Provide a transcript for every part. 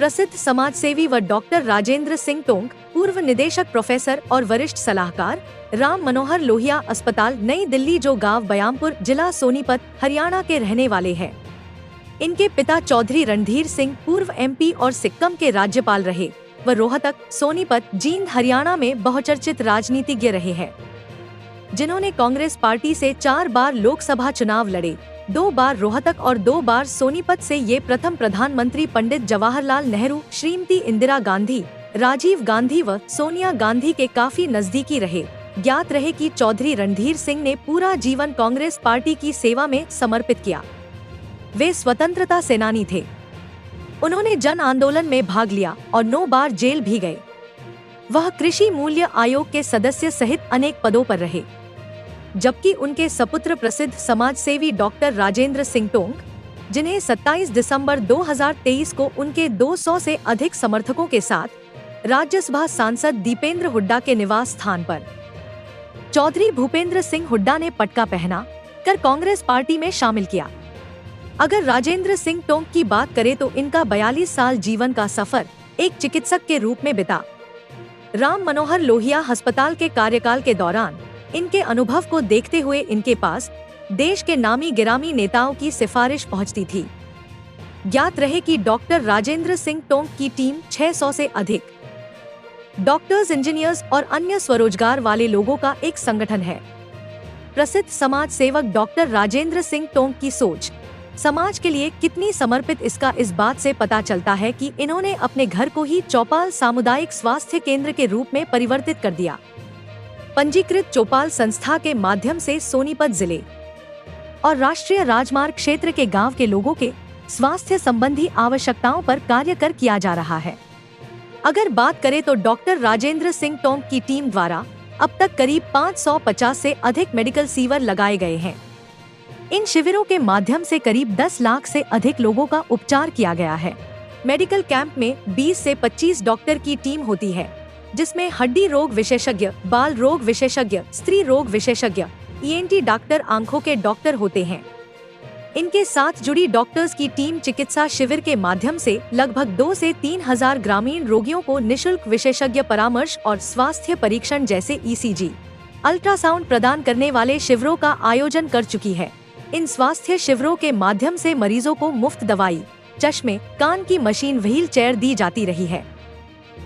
प्रसिद्ध समाजसेवी व डॉक्टर राजेंद्र सिंह टोंक, पूर्व निदेशक प्रोफेसर और वरिष्ठ सलाहकार, राम मनोहर लोहिया अस्पताल, नई दिल्ली, जो गांव बयामपुर, जिला सोनीपत, हरियाणा के रहने वाले हैं। इनके पिता चौधरी रणधीर सिंह पूर्व MP और सिक्किम के राज्यपाल रहे व रोहतक, सोनीपत, जींद, हरियाणा में बहुचर्चित राजनीतिज्ञ रहे हैं, जिन्होंने कांग्रेस पार्टी से 4 बार लोकसभा चुनाव लड़े, 2 बार रोहतक और 2 बार सोनीपत से। ये प्रथम प्रधानमंत्री पंडित जवाहरलाल नेहरू, श्रीमती इंदिरा गांधी, राजीव गांधी व सोनिया गांधी के काफी नजदीकी रहे। ज्ञात रहे कि चौधरी रणधीर सिंह ने पूरा जीवन कांग्रेस पार्टी की सेवा में समर्पित किया। वे स्वतंत्रता सेनानी थे। उन्होंने जन आंदोलन में भाग लिया और 9 बार जेल भी गए। वह कृषि मूल्य आयोग के सदस्य सहित अनेक पदों पर रहे, जबकि उनके सपुत्र प्रसिद्ध समाजसेवी डॉक्टर राजेंद्र सिंह टोंक, जिन्हें 27 दिसंबर 2023 को उनके 200 से अधिक समर्थकों के साथ राज्यसभा सांसद दीपेंद्र हुड्डा के निवास स्थान पर चौधरी भूपेंद्र सिंह हुड्डा ने पटका पहना कर कांग्रेस पार्टी में शामिल किया। अगर राजेंद्र सिंह टोंक की बात करें तो इनका 42 साल जीवन का सफर एक चिकित्सक के रूप में बिता। राम मनोहर लोहिया अस्पताल के कार्यकाल के दौरान इनके अनुभव को देखते हुए इनके पास देश के नामी गिरामी नेताओं की सिफारिश पहुंचती थी। ज्ञात रहे कि डॉक्टर राजेंद्र सिंह टोंक की टीम 600 से अधिक डॉक्टर्स, इंजीनियर्स और अन्य स्वरोजगार वाले लोगों का एक संगठन है। प्रसिद्ध समाज सेवक डॉक्टर राजेंद्र सिंह टोंक की सोच समाज के लिए कितनी समर्पित, इसका इस बात से पता चलता है कि इन्होंने अपने घर को ही चौपाल सामुदायिक स्वास्थ्य केंद्र के रूप में परिवर्तित कर दिया। पंजीकृत चौपाल संस्था के माध्यम से सोनीपत जिले और राष्ट्रीय राजमार्ग क्षेत्र के गांव के लोगों के स्वास्थ्य संबंधी आवश्यकताओं पर कार्य किया जा रहा है। अगर बात करें तो डॉक्टर राजेंद्र सिंह टोंक की टीम द्वारा अब तक करीब 550 से अधिक मेडिकल शिविर लगाए गए हैं। इन शिविरों के माध्यम से करीब 10 लाख से अधिक लोगों का उपचार किया गया है। मेडिकल कैंप में 20 से 25 डॉक्टर की टीम होती है, जिसमें हड्डी रोग विशेषज्ञ, बाल रोग विशेषज्ञ, स्त्री रोग विशेषज्ञ, ENT डॉक्टर, आंखों के डॉक्टर होते हैं। इनके साथ जुड़ी डॉक्टर्स की टीम चिकित्सा शिविर के माध्यम से लगभग 2 से 3 हजार ग्रामीण रोगियों को निशुल्क विशेषज्ञ परामर्श और स्वास्थ्य परीक्षण जैसे ECG, अल्ट्रासाउंड प्रदान करने वाले शिविरों का आयोजन कर चुकी है। इन स्वास्थ्य शिविरों के माध्यम से मरीजों को मुफ्त दवाई, चश्मे, कान की मशीन, व्हील चेयर दी जाती रही है।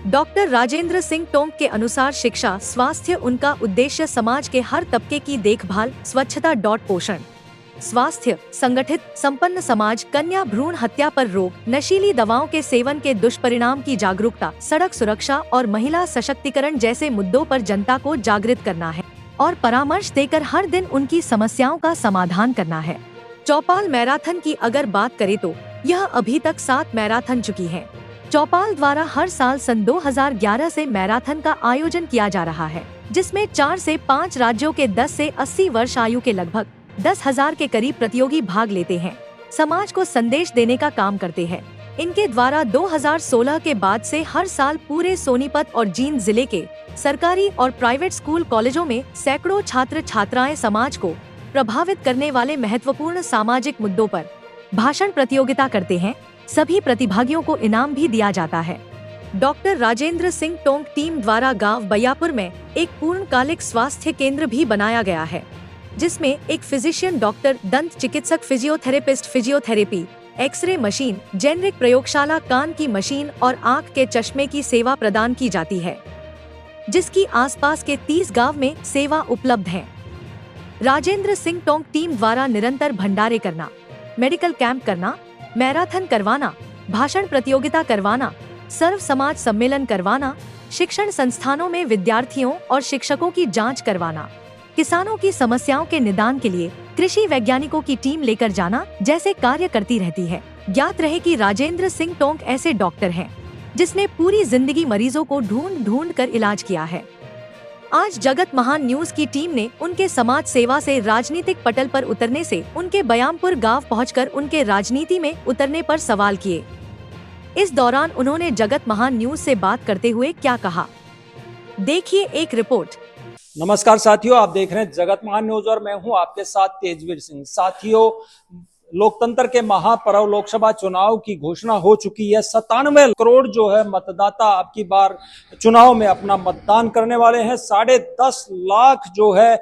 डॉक्टर राजेंद्र सिंह टोंक के अनुसार शिक्षा, स्वास्थ्य उनका उद्देश्य समाज के हर तबके की देखभाल, स्वच्छता, पोषण, स्वास्थ्य, संगठित, संपन्न समाज, कन्या भ्रूण हत्या पर रोक, नशीली दवाओं के सेवन के दुष्परिणाम की जागरूकता, सड़क सुरक्षा और महिला सशक्तिकरण जैसे मुद्दों पर जनता को जागृत करना है और परामर्श देकर हर दिन उनकी समस्याओं का समाधान करना है। चौपाल मैराथन की अगर बात करें तो यह अभी तक 7 मैराथन चुकी है। चौपाल द्वारा हर साल सन 2011 से मैराथन का आयोजन किया जा रहा है, जिसमें 4 से 5 राज्यों के 10 से 80 वर्ष आयु के लगभग 10,000 के करीब प्रतियोगी भाग लेते हैं। समाज को संदेश देने का काम करते हैं। इनके द्वारा 2016 के बाद से हर साल पूरे सोनीपत और जींद जिले के सरकारी और प्राइवेट स्कूल कॉलेजों में सैकड़ों छात्र छात्राएं समाज को प्रभावित करने वाले महत्वपूर्ण सामाजिक मुद्दों पर भाषण प्रतियोगिता करते हैं। सभी प्रतिभागियों को इनाम भी दिया जाता है। डॉक्टर राजेंद्र सिंह टोंक टीम द्वारा गांव बयापुर में एक पूर्णकालिक स्वास्थ्य केंद्र भी बनाया गया है, जिसमें एक फिजिशियन डॉक्टर, दंत चिकित्सक, physiotherapist, physiotherapy, x-ray machine, generic प्रयोगशाला, कान की मशीन और आँख के चश्मे की सेवा प्रदान की जाती है, जिसकी आसपास के 30 गांव में सेवा उपलब्ध है। राजेंद्र सिंह टोंक टीम द्वारा निरंतर भंडारे करना, मेडिकल कैंप करना, मैराथन करवाना, भाषण प्रतियोगिता करवाना, सर्व समाज सम्मेलन करवाना, शिक्षण संस्थानों में विद्यार्थियों और शिक्षकों की जांच करवाना, किसानों की समस्याओं के निदान के लिए कृषि वैज्ञानिकों की टीम लेकर जाना जैसे कार्य करती रहती है। ज्ञात रहे कि राजेंद्र सिंह टोंक ऐसे डॉक्टर हैं जिसने पूरी जिंदगी मरीजों को ढूंढ ढूंढ कर इलाज किया है। आज जगत महान न्यूज की टीम ने उनके समाज सेवा से राजनीतिक पटल पर उतरने से उनके बयामपुर गांव पहुंचकर उनके राजनीति में उतरने पर सवाल किए। इस दौरान उन्होंने जगत महान न्यूज से बात करते हुए क्या कहा, देखिए एक रिपोर्ट। नमस्कार साथियों, आप देख रहे हैं जगत महान न्यूज और मैं हूं आपके साथ तेजवीर सिंह। साथियों, लोकतंत्र के महापर्व लोकसभा चुनाव की घोषणा हो चुकी है। 97 करोड़ जो है मतदाता अब की बार चुनाव में अपना मतदान करने वाले हैं। 10.5 लाख जो है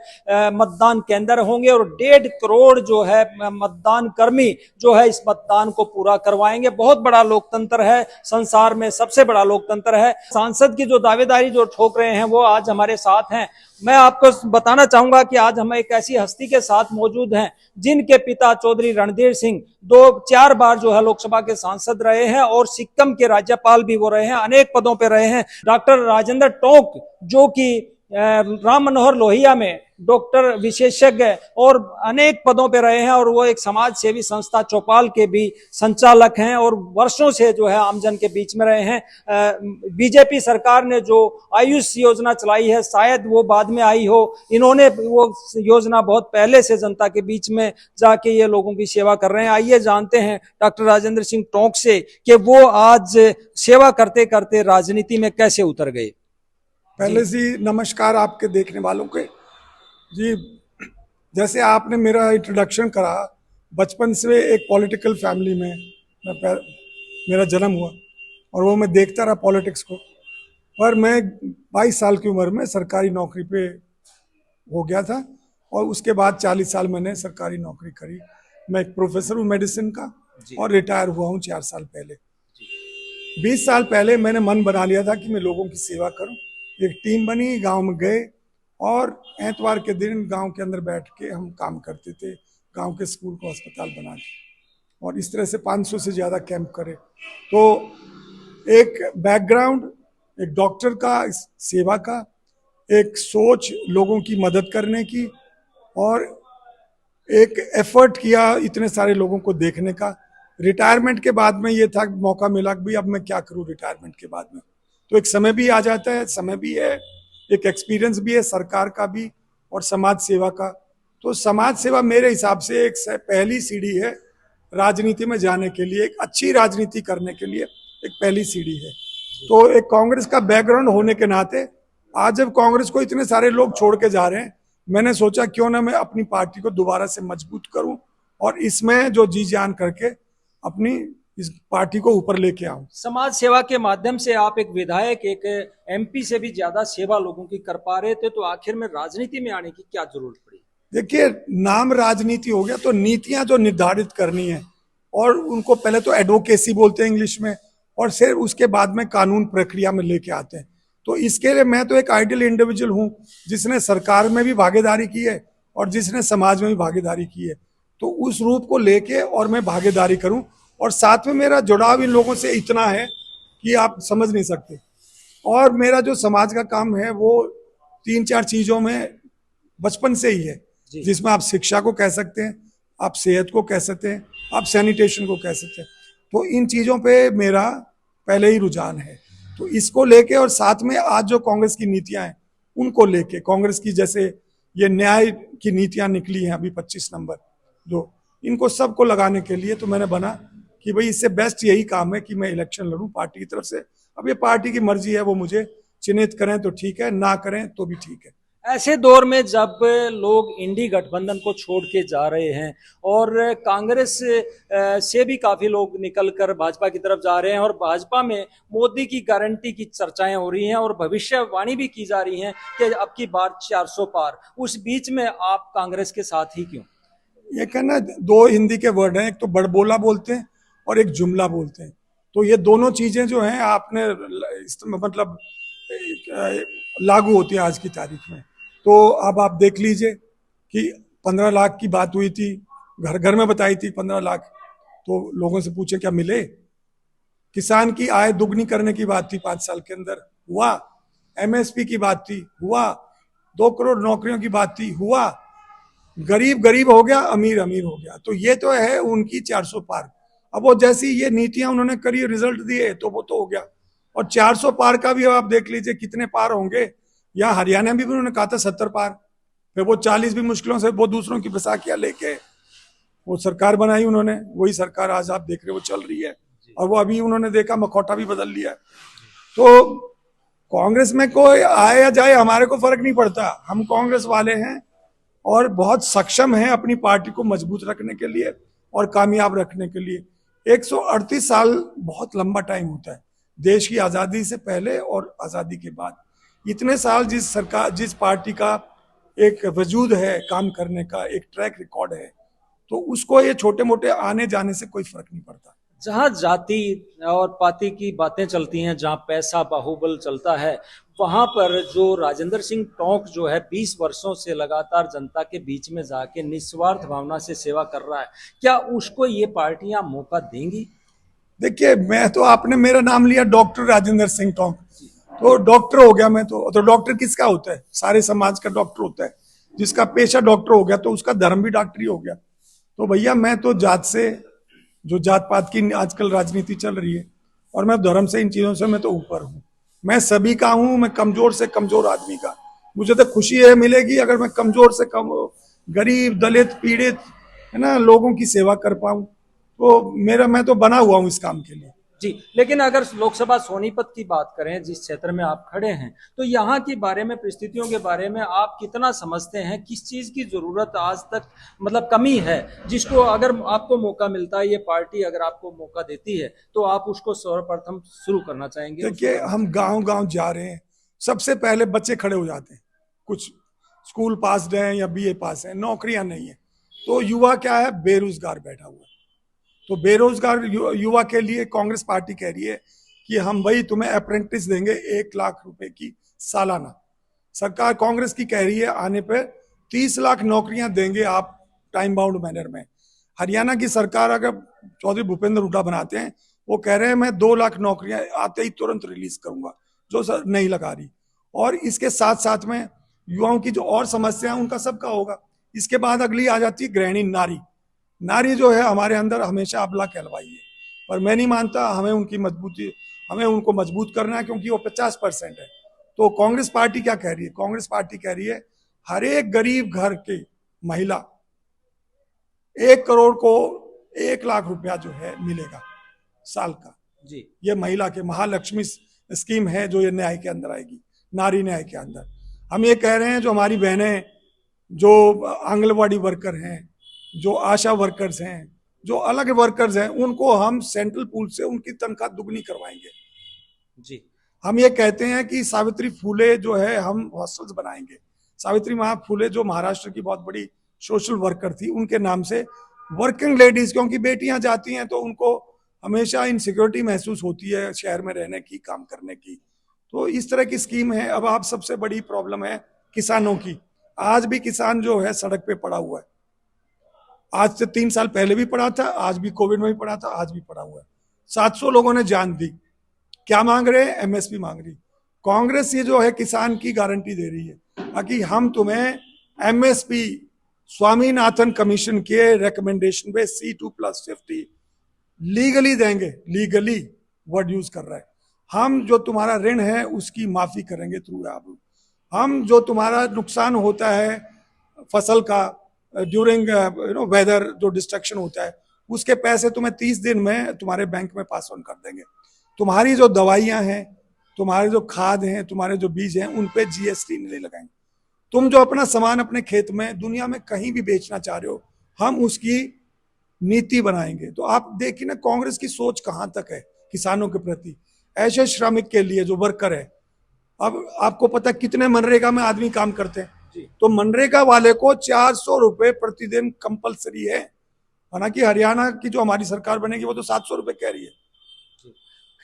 मतदान केंद्र होंगे और 1.5 करोड़ जो है मतदान कर्मी जो है इस मतदान को पूरा करवाएंगे। बहुत बड़ा लोकतंत्र है, संसार में सबसे बड़ा लोकतंत्र है। सांसद की जो दावेदारी जो ठोक रहे हैं वो आज हमारे साथ हैं। मैं आपको बताना चाहूंगा कि आज हम एक ऐसी हस्ती के साथ मौजूद हैं जिनके पिता चौधरी रणधीर सिंह 4 बार जो है लोकसभा के सांसद रहे हैं और सिक्किम के राज्यपाल भी वो रहे हैं, अनेक पदों पे रहे हैं। डॉक्टर राजेंद्र टोंक जो कि राम मनोहर लोहिया में डॉक्टर विशेषज्ञ और अनेक पदों पे रहे हैं और वो एक समाज सेवी संस्था चौपाल के भी संचालक हैं और वर्षों से जो है आमजन के बीच में रहे हैं। बीजेपी सरकार ने जो आयुष योजना चलाई है, शायद वो बाद में आई हो, इन्होंने वो योजना बहुत पहले से जनता के बीच में जाके ये लोगों की सेवा कर रहे हैं। आइए जानते हैं डॉक्टर राजेंद्र सिंह टोंक से कि वो आज सेवा करते करते राजनीति में कैसे उतर गए। पहले से नमस्कार आपके देखने वालों के जी। जैसे आपने मेरा इंट्रोडक्शन करा, बचपन से एक पॉलिटिकल फैमिली में मेरा जन्म हुआ और वो मैं देखता रहा पॉलिटिक्स को। पर मैं 22 साल की उम्र में सरकारी नौकरी पे हो गया था और उसके बाद 40 साल मैंने सरकारी नौकरी करी। मैं एक प्रोफेसर हूँ मेडिसिन का और रिटायर हुआ हूँ 4 साल पहले। 20 साल पहले मैंने मन बना लिया था कि मैं लोगों की सेवा करूँ। एक टीम बनी, गांव में गए और एतवार के दिन गांव के अंदर बैठ के हम काम करते थे, गांव के स्कूल को अस्पताल बना के, और इस तरह से 500 से ज़्यादा कैंप करे। तो एक बैकग्राउंड, एक डॉक्टर का सेवा का, एक सोच लोगों की मदद करने की और एक एफर्ट किया इतने सारे लोगों को देखने का। रिटायरमेंट के बाद में ये था, मौका मिला कि भाई अब मैं क्या करूँ रिटायरमेंट के बाद में। तो एक समय भी आ जाता है, समय भी है, एक एक्सपीरियंस भी है सरकार का भी और समाज सेवा का। तो समाज सेवा मेरे हिसाब से एक पहली सीढ़ी है राजनीति में जाने के लिए, एक अच्छी राजनीति करने के लिए एक पहली सीढ़ी है। तो एक कांग्रेस का बैकग्राउंड होने के नाते आज जब कांग्रेस को इतने सारे लोग छोड़ के जा रहे हैं, मैंने सोचा क्यों ना मैं अपनी पार्टी को दोबारा से मजबूत करूं और इसमें जो जी जान करके अपनी इस पार्टी को ऊपर लेके आऊं। समाज सेवा के माध्यम से आप एक विधायक, एक एमपी से भी ज्यादा सेवा लोगों की कर पा रहे थे, तो आखिर में राजनीति में आने की क्या जरूरत पड़ी? देखिए, नाम राजनीति हो गया तो नीतियां जो निर्धारित करनी है और उनको पहले तो एडवोकेसी बोलते हैं इंग्लिश में और फिर उसके बाद में कानून प्रक्रिया में लेके आते हैं। तो इसके लिए मैं तो एक आइडियल इंडिविजुअल हूँ जिसने सरकार में भी भागीदारी की है और जिसने समाज में भी भागीदारी की है। तो उस रूप को लेके और मैं भागीदारी करूं और साथ में मेरा जुड़ाव इन लोगों से इतना है कि आप समझ नहीं सकते। और मेरा जो समाज का काम है वो 3-4 चीज़ों में बचपन से ही है, जिसमें आप शिक्षा को कह सकते हैं, आप सेहत को कह सकते हैं, आप सैनिटेशन को कह सकते हैं। तो इन चीज़ों पे मेरा पहले ही रुझान है। तो इसको लेके और साथ में आज जो कांग्रेस की नीतियां हैं उनको लेके, कांग्रेस की जैसे ये न्याय की नीतियां निकली हैं अभी 25 नंबर, जो इनको सबको लगाने के लिए तो मैंने बना कि भाई इससे बेस्ट यही काम है कि मैं इलेक्शन लड़ूं पार्टी की तरफ से। अब ये पार्टी की मर्जी है, वो मुझे चिन्हित करें तो ठीक है, ना करें तो भी ठीक है। ऐसे दौर में जब लोग इंडी गठबंधन को छोड़ के जा रहे हैं और कांग्रेस से भी काफी लोग निकलकर भाजपा की तरफ जा रहे हैं और भाजपा में मोदी की गारंटी की चर्चाएं हो रही हैं और भविष्यवाणी भी की जा रही हैं कि अब की बार 400 पार, उस बीच में आप कांग्रेस के साथ ही क्यों? ये कहना, 2 हिंदी के वर्ड हैं, एक तो बड़बोला बोलते हैं और एक जुमला बोलते हैं। तो ये दोनों चीजें जो हैं आपने मतलब लागू होती है आज की तारीख में। तो अब आप देख लीजिए कि 15 लाख की बात हुई थी, घर घर में बताई थी 15 लाख, तो लोगों से पूछे क्या मिले? किसान की आय दुगनी करने की बात थी 5 साल के अंदर, हुआ। एमएसपी की बात थी, हुआ। 2 करोड़ नौकरियों की बात थी, हुआ। गरीब गरीब हो गया, अमीर अमीर हो गया। तो ये तो है उनकी 400 पार। अब वो जैसी ये नीतियां उन्होंने करी, रिजल्ट दिए, तो वो तो हो गया। और 400 पार का भी आप देख लीजिए कितने पार होंगे। या हरियाणा में भी उन्होंने कहा था 70 पार, फिर वो 40 भी मुश्किलों से वो दूसरों की बैसाखियां लेके वो सरकार बनाई उन्होंने। वही सरकार आज आप देख रहे वो चल रही है और वो अभी उन्होंने देखा मखौटा भी बदल लिया। तो कांग्रेस में कोई आए या जाए हमारे को फर्क नहीं पड़ता, हम कांग्रेस वाले हैं और बहुत सक्षम हैं अपनी पार्टी को मजबूत रखने के लिए। और कामयाब रखने के लिए। 138 साल बहुत लंबा टाइम होता है देश की आज़ादी से पहले और आज़ादी के बाद। इतने साल जिस सरकार, जिस पार्टी का एक वजूद है काम करने का, एक ट्रैक रिकॉर्ड है, तो उसको ये छोटे मोटे आने जाने से कोई फर्क नहीं पड़ता। जहां जाति और पाति की बातें चलती हैं, जहां पैसा बाहुबल चलता है, वहां पर जो राजेंद्र सिंह टोंक जो है 20 वर्षों से लगातार जनता के बीच में जाके निस्वार्थ भावना से सेवा कर रहा है, क्या उसको ये पार्टियां मौका देंगी? देखिए, मैं तो, आपने मेरा नाम लिया डॉक्टर राजेंद्र सिंह टोंक, तो डॉक्टर हो गया मैं तो डॉक्टर किसका होता है? सारे समाज का डॉक्टर होता है। जिसका पेशा डॉक्टर हो गया तो उसका धर्म भी डॉक्टरी हो गया। तो भैया, मैं तो जात से, जो जात पात की आजकल राजनीति चल रही है, और मैं धर्म से, इन चीजों से मैं तो ऊपर हूँ। मैं सभी का हूँ, मैं कमजोर से कमजोर आदमी का। मुझे तो खुशी है मिलेगी अगर मैं कमजोर से कम, गरीब, दलित, पीड़ित, है ना, लोगों की सेवा कर पाऊं। तो मैं तो बना हुआ हूँ इस काम के लिए। जी, लेकिन अगर लोकसभा सोनीपत की बात करें, जिस क्षेत्र में आप खड़े हैं, तो यहाँ के बारे में, परिस्थितियों के बारे में आप कितना समझते हैं? किस चीज की जरूरत आज तक, मतलब कमी है, जिसको अगर आपको मौका मिलता है, ये पार्टी अगर आपको मौका देती है, तो आप उसको सर्वप्रथम शुरू करना चाहेंगे? देखिए, हम गांव गांव जा रहे हैं, सबसे पहले बच्चे खड़े हो जाते हैं। कुछ स्कूल पास हैं या बीए पास हैं, नौकरियां नहीं है, तो युवा क्या है, बेरोजगार बैठा हुआ है। तो बेरोजगार युवा के लिए कांग्रेस पार्टी कह रही है कि हम भाई तुम्हें अप्रेंटिस देंगे 1 लाख रुपए की सालाना। सरकार कांग्रेस की कह रही है आने पे 30 लाख नौकरियां देंगे आप टाइम बाउंड मैनर में। हरियाणा की सरकार, अगर चौधरी भूपेंद्र हुड्डा बनाते हैं, वो कह रहे हैं मैं 2 लाख नौकरियां आते ही तुरंत रिलीज करूंगा, जो सर नहीं लगा रही। और इसके साथ साथ में युवाओं की जो और समस्या है उनका सबका होगा। इसके बाद अगली आ जाती है गृहिणी नारी। नारी जो है हमारे अंदर हमेशा अबला कहलवाई है, पर मैं नहीं मानता। हमें उनको मजबूत करना है, क्योंकि वो 50% है। तो कांग्रेस पार्टी क्या कह रही है? कांग्रेस पार्टी कह रही है हर एक गरीब घर के महिला 1 करोड़ को 1 लाख रुपया जो है मिलेगा साल का। जी, ये महिला के महालक्ष्मी स्कीम है, जो ये न्याय के अंदर आएगी, नारी न्याय के अंदर। हम ये कह रहे हैं, जो हमारी बहनें, जो आंगनबाड़ी वर्कर हैं, जो आशा वर्कर्स हैं, जो अलग वर्कर्स हैं, उनको हम सेंट्रल पूल से उनकी तनख्वाह दुगनी करवाएंगे। जी, हम ये कहते हैं कि सावित्री फूले जो है, हम हॉस्टल्स बनाएंगे। सावित्री फूले जो महाराष्ट्र की बहुत बड़ी सोशल वर्कर थी, उनके नाम से वर्किंग लेडीज, क्योंकि बेटियां जाती हैं तो उनको हमेशा इनसिक्योरिटी महसूस होती है शहर में रहने की, काम करने की। तो इस तरह की स्कीम है। अब आप, सबसे बड़ी प्रॉब्लम है किसानों की। आज भी किसान जो है सड़क पे पड़ा हुआ है। आज से 3 साल पहले भी पड़ा था, आज भी कोविड में भी पड़ा था, आज भी पड़ा हुआ है। 700 लोगों ने जान दी। क्या मांग रहे हैं? एमएसपी मांग रही। कांग्रेस ये जो है किसान की गारंटी दे रही है कि हम तुम्हें एमएसपी स्वामीनाथन कमीशन के रिकमेंडेशन पे C2+50 लीगली देंगे। लीगली वर्ड यूज कर रहा है। हम जो तुम्हारा ऋण है उसकी माफी करेंगे थ्रू आप। हम जो तुम्हारा नुकसान होता है फसल का ड्यूरिंग वेदर, जो डिस्ट्रक्शन होता है, उसके पैसे तुम्हें 30 दिन में तुम्हारे बैंक में पास ऑन कर देंगे। तुम्हारी जो दवाइयां हैं, तुम्हारे जो खाद हैं, तुम्हारे जो बीज हैं, उन पे GST नहीं लगाएंगे। तुम जो अपना सामान अपने खेत में दुनिया में कहीं भी बेचना चाह रहे हो, हम उसकी नीति बनाएंगे। तो आप देखिए ना, कांग्रेस की सोच कहां तक है किसानों के प्रति। ऐसे श्रमिक के लिए जो वर्कर है, अब आपको पता कितने मनरेगा में आदमी काम करते हैं, तो मनरेगा वाले को 400 रुपए प्रतिदिन कंपलसरी है। हालांकि हरियाणा की जो हमारी सरकार बनेगी वो तो 700 रुपए कह रही है।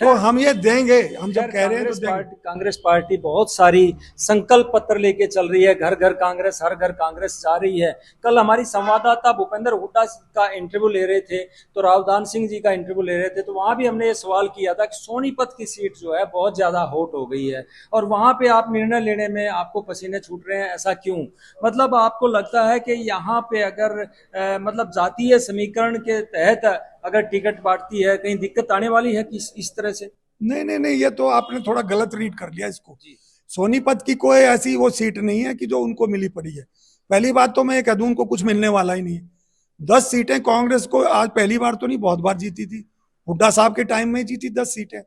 तो हम ये देंगे, हम जब कह रहे हैं तो देंगे। कांग्रेस पार्टी बहुत सारी संकल्प पत्र लेके चल रही है, घर घर कांग्रेस, हर घर कांग्रेस जा रही है। कल हमारी संवाददाता भूपेंद्र हुड्डा का इंटरव्यू ले रहे थे, तो रावदान सिंह जी का इंटरव्यू ले रहे थे, तो वहां भी हमने ये सवाल किया था कि सोनीपत की सीट जो है बहुत ज्यादा हॉट हो गई है, और वहां पे आप निर्णय लेने में आपको पसीने छूट रहे हैं, ऐसा क्यों? मतलब आपको लगता है कि यहाँ पे अगर मतलब जातीय समीकरण के तहत अगर टिकट बांटती है, कहीं दिक्कत आने वाली है कि इस तरह से? नहीं, ये तो आपने थोड़ा गलत रीड कर लिया इसको। सोनीपत की कोई ऐसी वो सीट नहीं है कि जो उनको मिली पड़ी है। पहली बात तो मैं कह दूं, उनको कुछ मिलने वाला ही नहीं है। 10 सीटें कांग्रेस को आज पहली बार तो नहीं, बहुत बार जीती थी। हुड्डा साहब के टाइम में जीती 10 सीटें।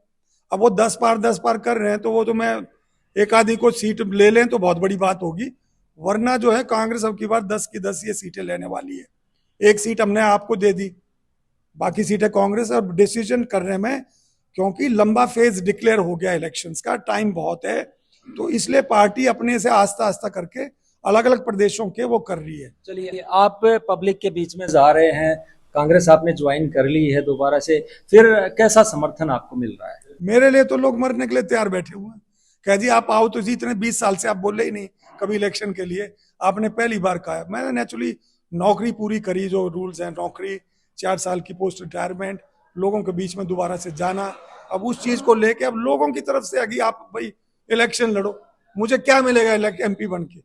अब वो 10 पार कर रहे हैं, तो वो तो मैं एक आधी को सीट ले लें तो बहुत बड़ी बात होगी। वरना जो है कांग्रेस अब की बार 10 की 10 ये सीटें लेने वाली है। एक सीट हमने आपको दे दी, बाकी सीटें कांग्रेस और डिसीजन करने में, क्योंकि लंबा फेज डिक्लेयर हो गया इलेक्शंस का, टाइम बहुत है, तो इसलिए पार्टी अपने से आस्ता आस्ता करके अलग अलग प्रदेशों के वो कर रही है। चलिए, आप पब्लिक के बीच में जा रहे हैं, कांग्रेस आपने ज्वाइन कर ली है दोबारा से, फिर कैसा समर्थन आपको मिल रहा है? मेरे लिए तो लोग मरने के लिए तैयार बैठे हुए हैं। कह जी आप आओ तो जी, इतने 20 साल से आप बोले ही नहीं कभी इलेक्शन के लिए, आपने पहली बार कहा। मैंने नेचुरली नौकरी पूरी करी, जो रूल्स हैं, नौकरी 4 साल की पोस्ट रिटायरमेंट, लोगों के बीच में दोबारा से जाना, अब उस चीज को लेके अब लोगों की तरफ से आगे आप भाई इलेक्शन लड़ो, मुझे क्या मिलेगा MP बन के?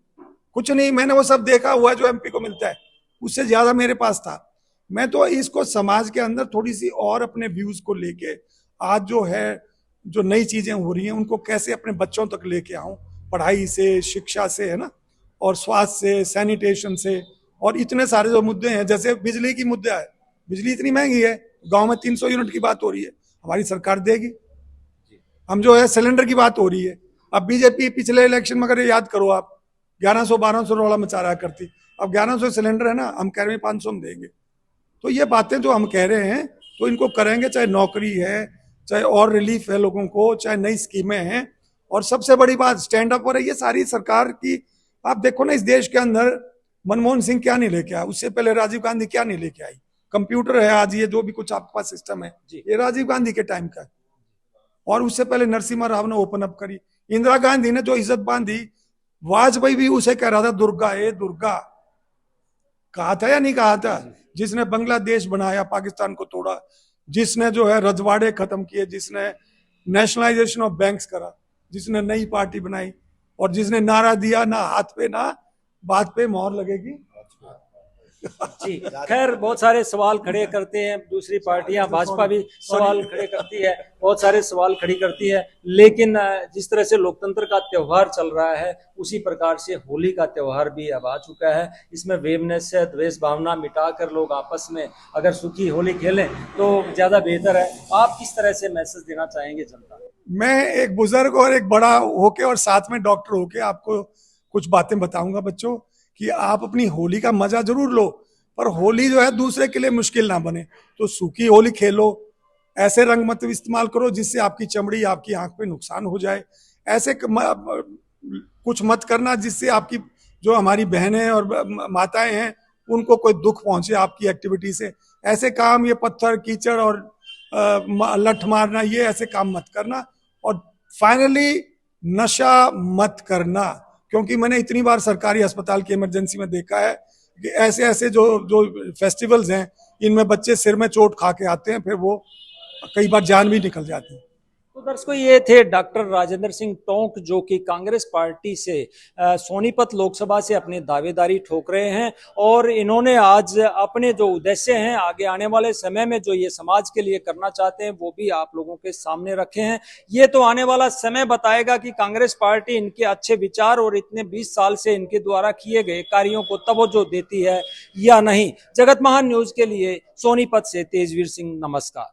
कुछ नहीं, मैंने वो सब देखा हुआ जो MP को मिलता है, उससे ज्यादा मेरे पास था। मैं तो इसको समाज के अंदर थोड़ी सी और अपने व्यूज को लेके, आज जो है जो नई चीजें हो रही हैं उनको कैसे अपने बच्चों तक लेके आऊं, पढ़ाई से, शिक्षा से, है ना, और स्वास्थ्य से, सैनिटेशन से, और इतने सारे जो मुद्दे हैं, जैसे बिजली की मुद्दा है, बिजली इतनी महंगी है, गांव में 300 यूनिट की बात हो रही है, हमारी सरकार देगी। हम जो है सिलेंडर की बात हो रही है, अब बीजेपी पिछले इलेक्शन में अगर याद करो आप, 1100-1200 रौला मचा रहा करती, अब 1100 सिलेंडर है ना, हम कह रहे हैं 500 में देंगे। तो ये बातें जो हम कह रहे हैं तो इनको करेंगे, चाहे नौकरी है, चाहे और रिलीफ है लोगों को, चाहे नई स्कीमें हैं, और सबसे बड़ी बात स्टैंड अप पर है। ये सारी सरकार की, आप देखो ना, इस देश के अंदर मनमोहन सिंह क्या नहीं लेके आया, उससे पहले राजीव गांधी क्या नहीं लेके आई, कंप्यूटर है आज, ये जो भी कुछ आपके पास सिस्टम है ये राजीव गांधी के टाइम का है, और उससे पहले नरसिम्हा राव ने ओपन अप करी, इंदिरा गांधी ने जो इज्जत बांधी, वाजपेयी भी उसे कह रहा था दुर्गा, ए दुर्गा, कहा था या नहीं कहा था? जिसने बांग्लादेश बनाया, पाकिस्तान को तोड़ा, जिसने जो है रजवाड़े खत्म किए, जिसने नेशनलाइजेशन ऑफ बैंक्स करा, जिसने नई पार्टी बनाई, और जिसने नारा दिया ना हाथ पे ना बात पे मोहर लगेगी। जी, खैर बहुत सारे सवाल खड़े करते हैं दूसरी पार्टियां, भाजपा भी सवाल खड़े करती है, बहुत सारे सवाल खड़ी करती है, लेकिन जिस तरह से लोकतंत्र का त्योहार चल रहा है उसी प्रकार से होली का त्योहार भी अब आ चुका है। इसमें वेमनस्य, द्वेष भावना मिटाकर लोग आपस में अगर सुखी होली खेलें तो ज्यादा बेहतर है। आप किस तरह से मैसेज देना चाहेंगे जनता को? मैं एक बुजुर्ग और एक बड़ा होके और साथ में डॉक्टर होके आपको कुछ बातें बताऊंगा बच्चों, कि आप अपनी होली का मजा जरूर लो, पर होली जो है दूसरे के लिए मुश्किल ना बने, तो सूखी होली खेलो, ऐसे रंग मत इस्तेमाल करो जिससे आपकी चमड़ी, आपकी आंख पे नुकसान हो जाए, ऐसे कुछ मत करना जिससे आपकी जो हमारी बहनें और माताएं हैं उनको कोई दुख पहुंचे आपकी एक्टिविटी से। ऐसे काम, ये पत्थर कीचड़ और लठ मारना, ये ऐसे काम मत करना, और फाइनली नशा मत करना, क्योंकि मैंने इतनी बार सरकारी अस्पताल की इमरजेंसी में देखा है कि ऐसे ऐसे जो फेस्टिवल्स हैं इनमें बच्चे सिर में चोट खा के आते हैं, फिर वो कई बार जान भी निकल जाती है। तो दर्शकों, ये थे डॉक्टर राजेंद्र सिंह टोंक, जो कि कांग्रेस पार्टी से सोनीपत लोकसभा से अपनी दावेदारी ठोक रहे हैं, और इन्होंने आज अपने जो उद्देश्य हैं आगे आने वाले समय में जो ये समाज के लिए करना चाहते हैं वो भी आप लोगों के सामने रखे हैं। ये तो आने वाला समय बताएगा कि कांग्रेस पार्टी इनके अच्छे विचार और इतने 20 साल से इनके द्वारा किए गए कार्यों को तवज्जो देती है या नहीं। जगत महान न्यूज के लिए सोनीपत से तेजवीर सिंह, नमस्कार।